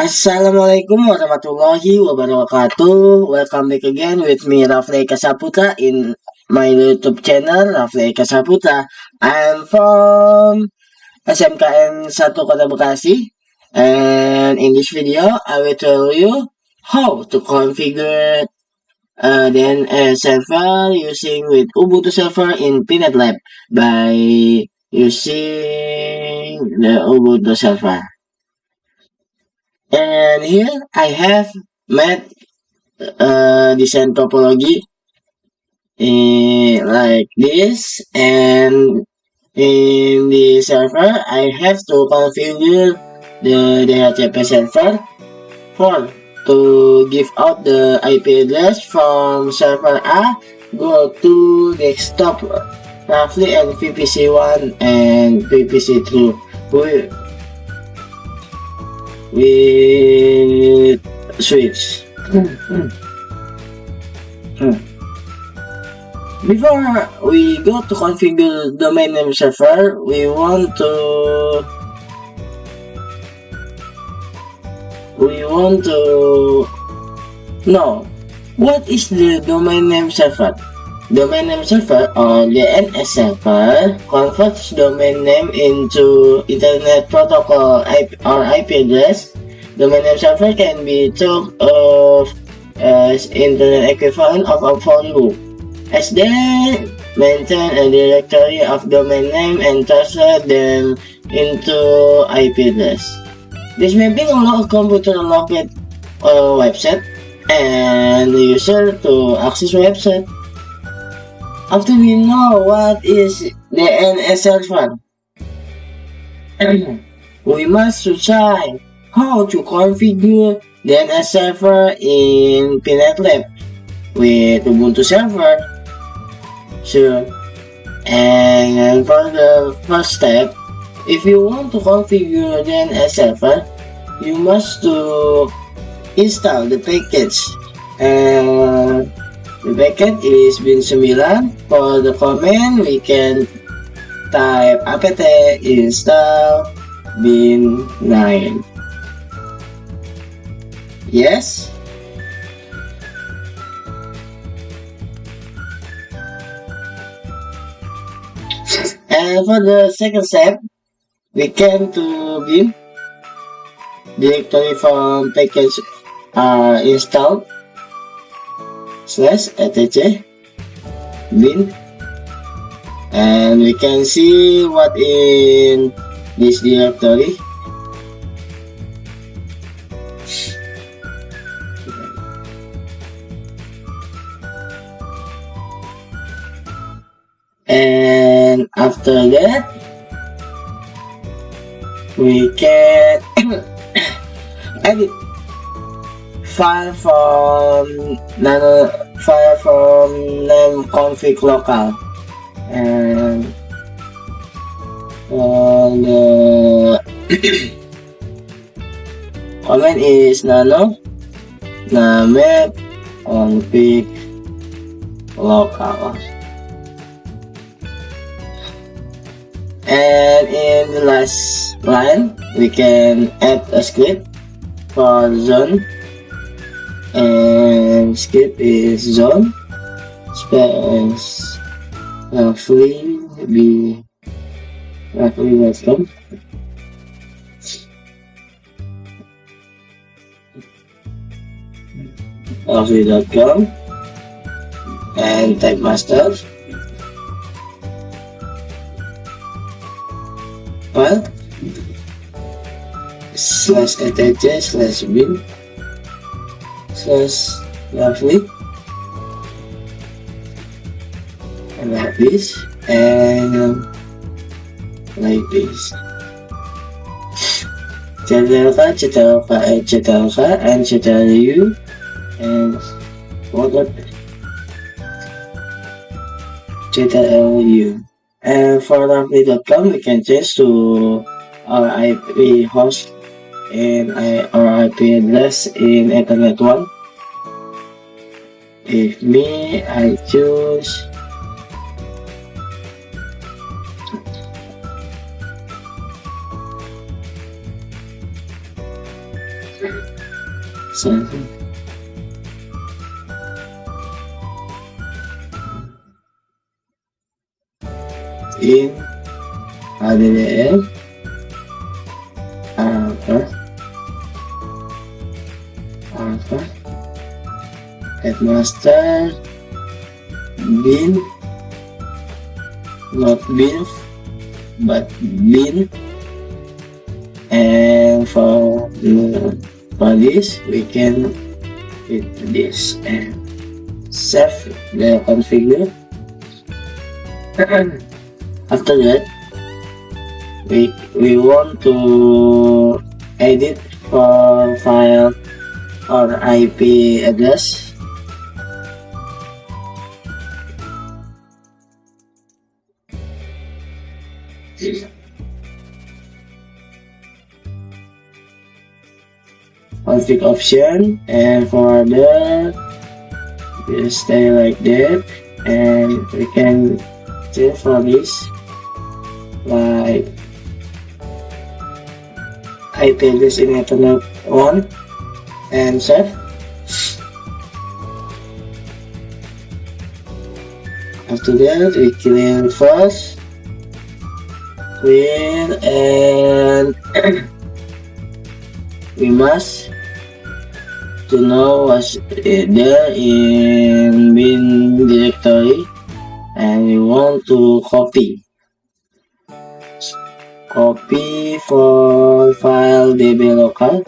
Assalamualaikum warahmatullahi wabarakatuh. Welcome back again with me Rafli Kasaputra in my YouTube channel Rafli Kasaputra. I'm from SMKN 1 Kota Bekasi, and in this video I will tell you how to configure DNS server using with Ubuntu server in PNETlab by using the Ubuntu server. And here I have made design topology like this, and in the server I have to configure the DHCP server for to give out the IP address from server A go to desktop roughly and VPC1 and VPC2 with switch. Before we go to configure domain name server, we want to know what is the domain name server. Domain name server or DNS server converts domain name into Internet Protocol or IP address. Domain name server can be thought of as Internet equivalent of a phone book, as they maintain a directory of domain name and translate them into IP address. This mapping allows computer to locate a website and the user to access website. After we know what is DNS server, we must try how to configure DNS server in PNETlab with Ubuntu server. Sure. And for the first step, if you want to configure DNS server, you must to install the package. The package is bin9. For the command, we can type apt install bin9. Yes. And for the second step, we can to bin directory from package installed /etc bin, and we can see what in this directory. And after that, we can edit file from name config local, and the command is nano name config local. And in the last line, we can add a script for zone, and script is zone space roughly.com and type master file /etc/bin /roughly, and like this, and like this. ctlk and ctlu and ctlu. And for roughly.com, we can change to our IP host and our IP address in Ethernet 1. If me, I choose So, in ADDL alpha headmaster bin, not bin but bin, and for this we can hit this and save the configure. After that, we want to edit for file or IP address. Config option, and for the stay like that, and we can change for this like IP address in Ethernet 1 and save. After that, we clear first, clear, and we must to know what's there in bin directory, and we want to copy for file db local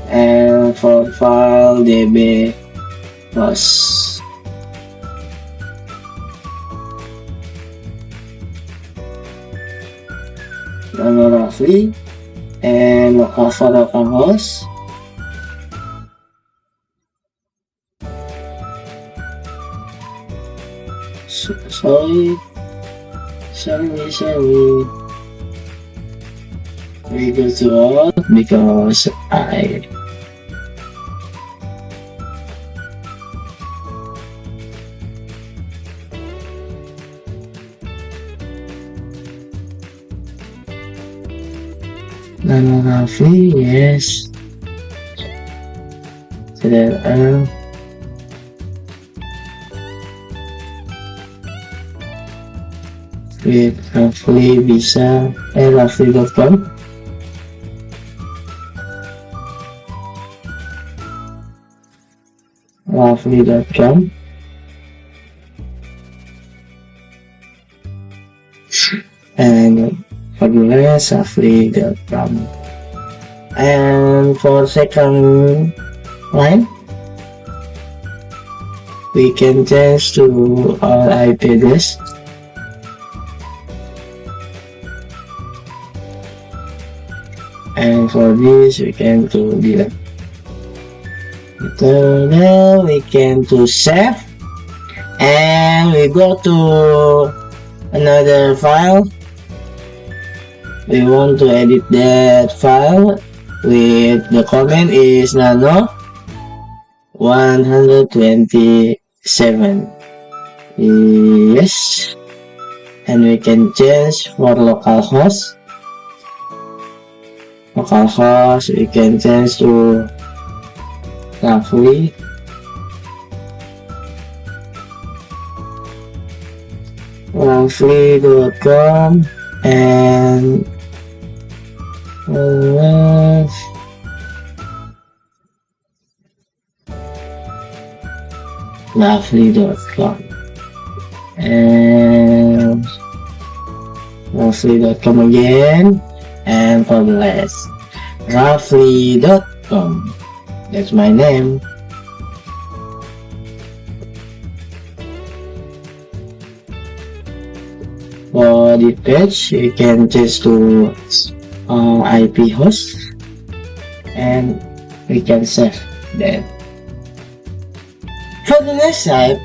and for file db plus. Roughly, and local for localhost, sorry, we go to all because I roughly, yes. So that with roughly bisa roughly.com, and for the rest roughly.com. And for second line, we can change to our IP address. And for this, we can to delete. So now we can to save, and we go to another file. We want to edit that file with the comment is nano 127. Yes, and we can change for localhost. We can change to roughly roughly.com, and roughly.com and roughly.com again, and for the last roughly.com. That's my name. For the page, you can change to IP host, and we can save that. For the next type,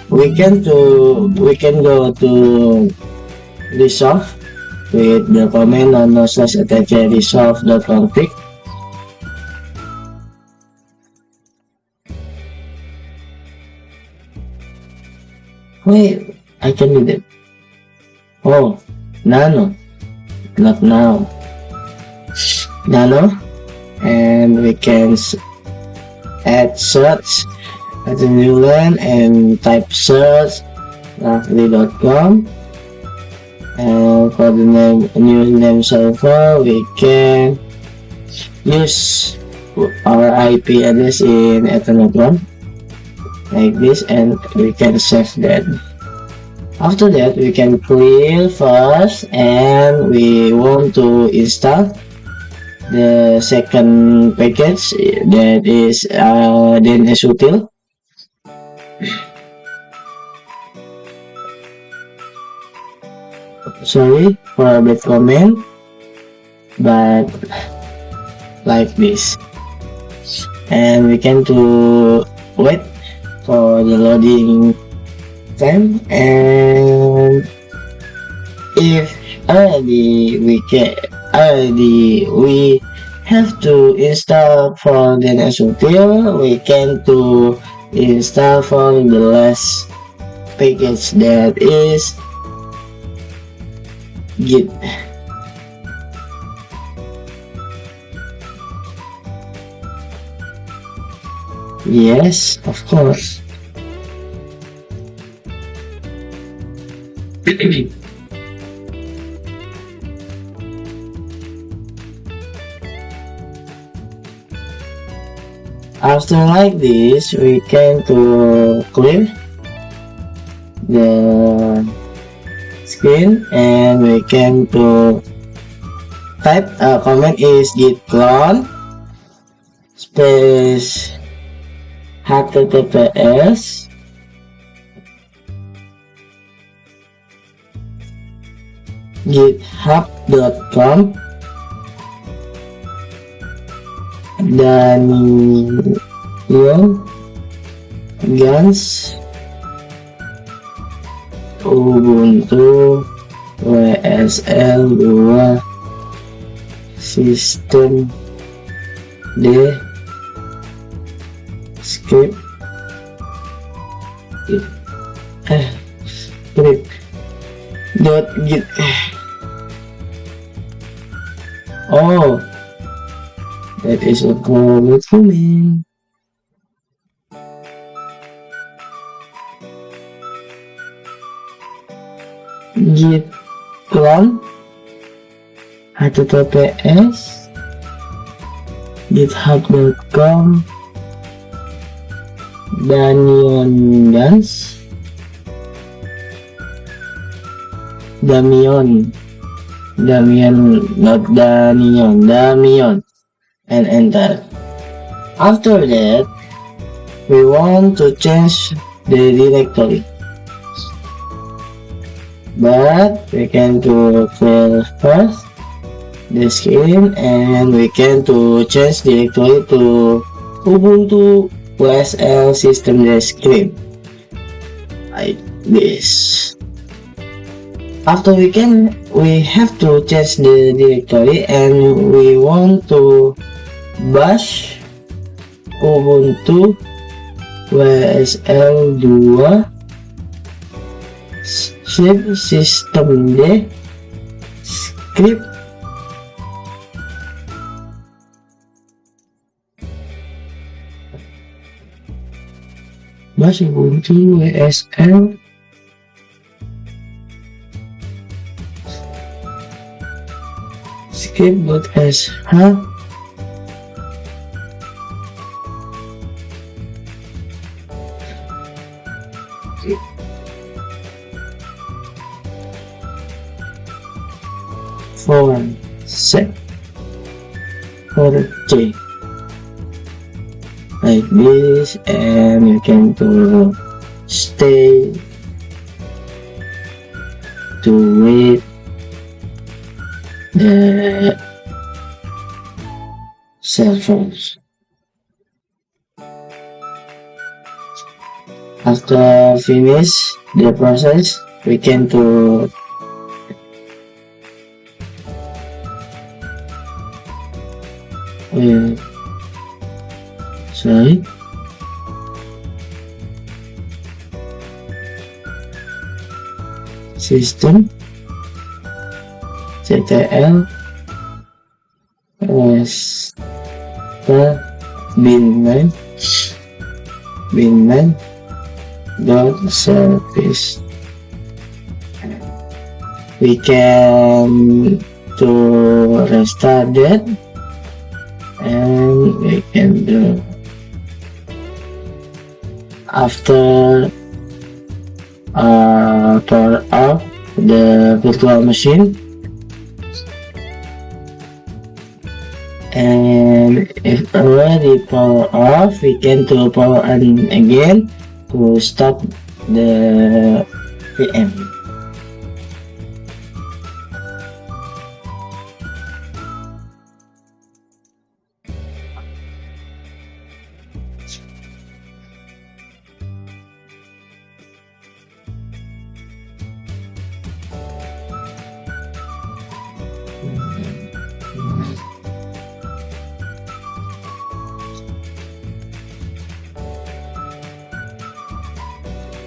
we can go to resolve with the command /attach resolve.config. Wait, I can do that. Oh, nano not now. Nano, and we can add search at a new line and type search roughly.com, and for the new name server we can use our IP address in Ethernet 1 like this, and we can save that. After that we can clear first, and we want to install the second package, that is DNS util. Sorry for a bad comment, but like this, and we can to wait for the loading time, and if we have to install for the DNS util, we can to install for the last package, that is git. Yes, of course. After like this, we can to clear the screen, and we can to type command is git clone space https github.com Daniel Gans Ubuntu WSL 2 sistem D script .git. Oh, that is a common command. Git clone https github.com Damion, not Damion, and enter. After that, we want to change the directory, but we can to clear first the screen, and we can to change directory to Ubuntu WSL system script like this. After we have to change the directory, and we want to bash Ubuntu WSL 2 system D script bash Ubuntu WSL script.sh for set for J like this, and you can to stay to wait the servers. After finish the process, we can to system ctl bin9 dot service. We can to restart that, and we can do after power off the virtual machine, and if already power off, we can to power on again to stop the VM.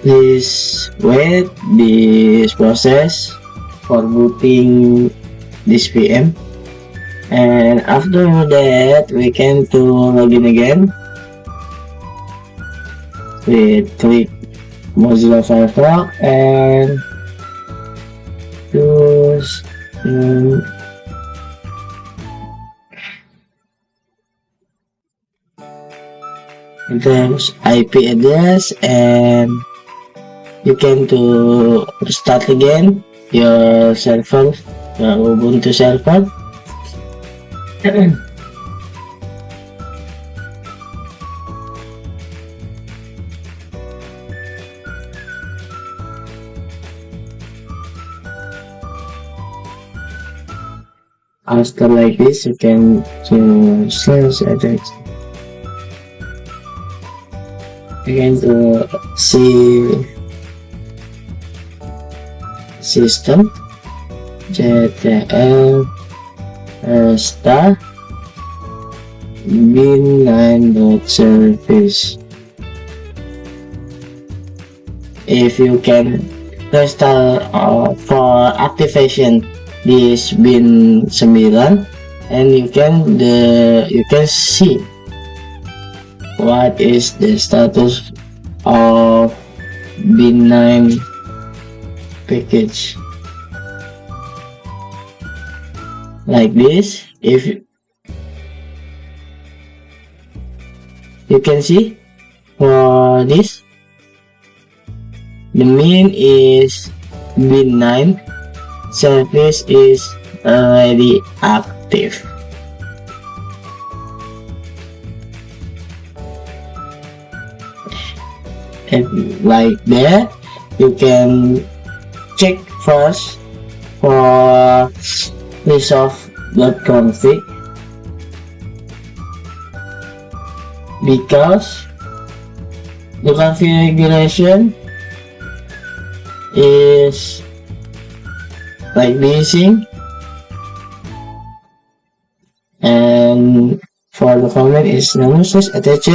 Please wait this process for booting this VM, and after that we can to login again. We click Mozilla Firefox and choose there's IP address, and you can to start again your server, your Ubuntu server. After like this, you can to slash address. Again to see system ctl star bin9.service. If you can restart for activation this bin9, and you can see what is the status of bin9 package. Like this, if you can see for this, the main is bin9 service is already active. And like that, you can check first for resolve.config, because the configuration is like missing, and for the comment is namus attach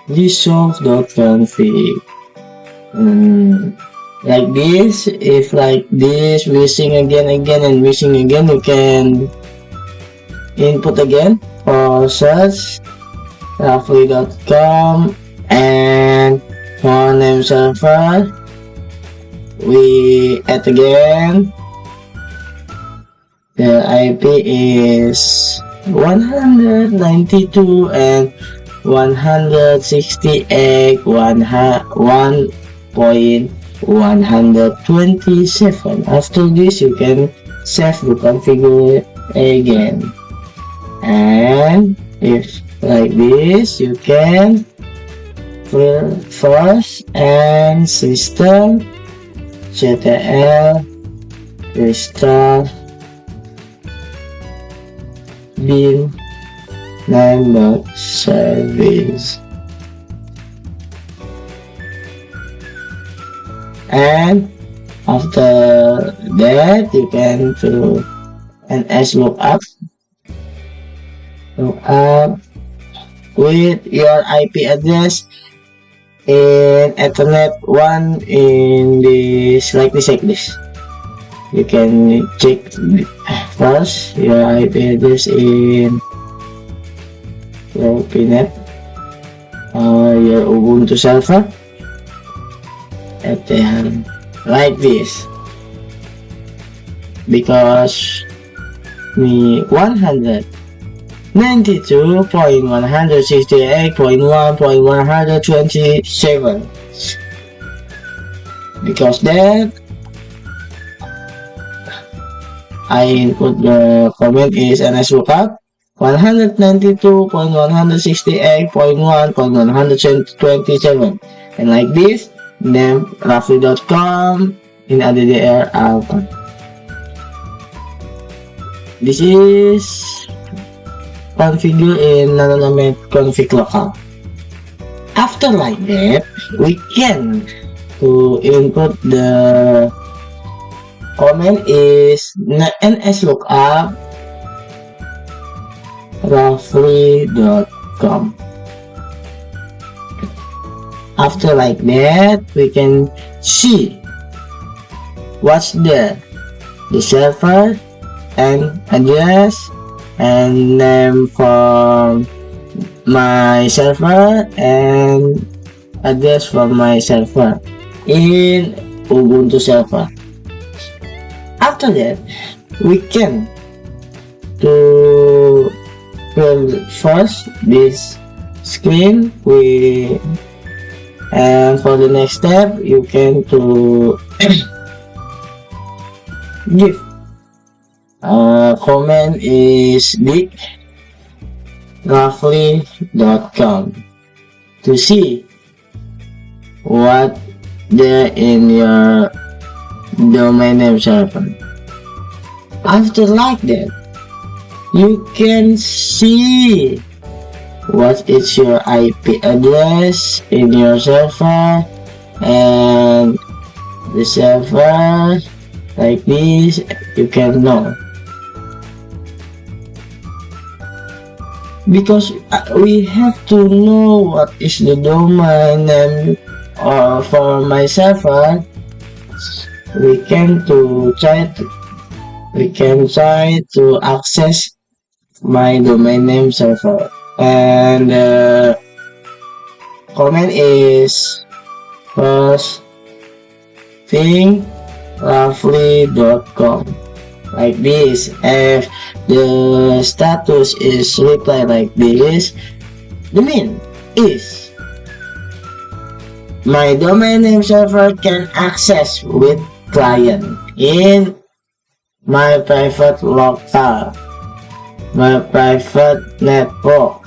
resolve.config. Like this, if like this missing again and missing again, you can input again for search roughly.com, and for name server we add again the IP is 192 and 168.1.127. After this, you can save the configure again, and if like this, you can clear first and system ctl restart bin9.service, and after that you can do ns lookup with your IP address in Ethernet 1 in this like this. You can check First, your IP address in your PNET, your Ubuntu server, and then like this, because me 192.168.1.127, because that I input the comment is NS lookup 192.168.1.127, and like this, name roughly.com in ADDR alpha. This is configure in Nanonomet config local. After like that, we can to input the command is ns lookup roughly.com. After like that, we can see what's the server and address and name for my server and address for my server in Ubuntu server. After that, we can to build first this screen and for the next step you can to give command is dig roughly.com to see what there in your domain name server. After like that, you can see what is your IP address in your server and the server like this. You can know because we have to know what is the domain name for my server. We can try to access my domain name server, and the command is first thing roughly.com like this. If the status is reply like this, the mean is my domain name server can access with client in my private local, my private network.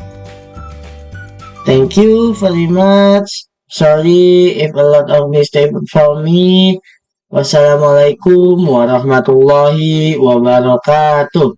Thank you very much. Sorry if a lot of mistake for me. Wassalamualaikum warahmatullahi wabarakatuh.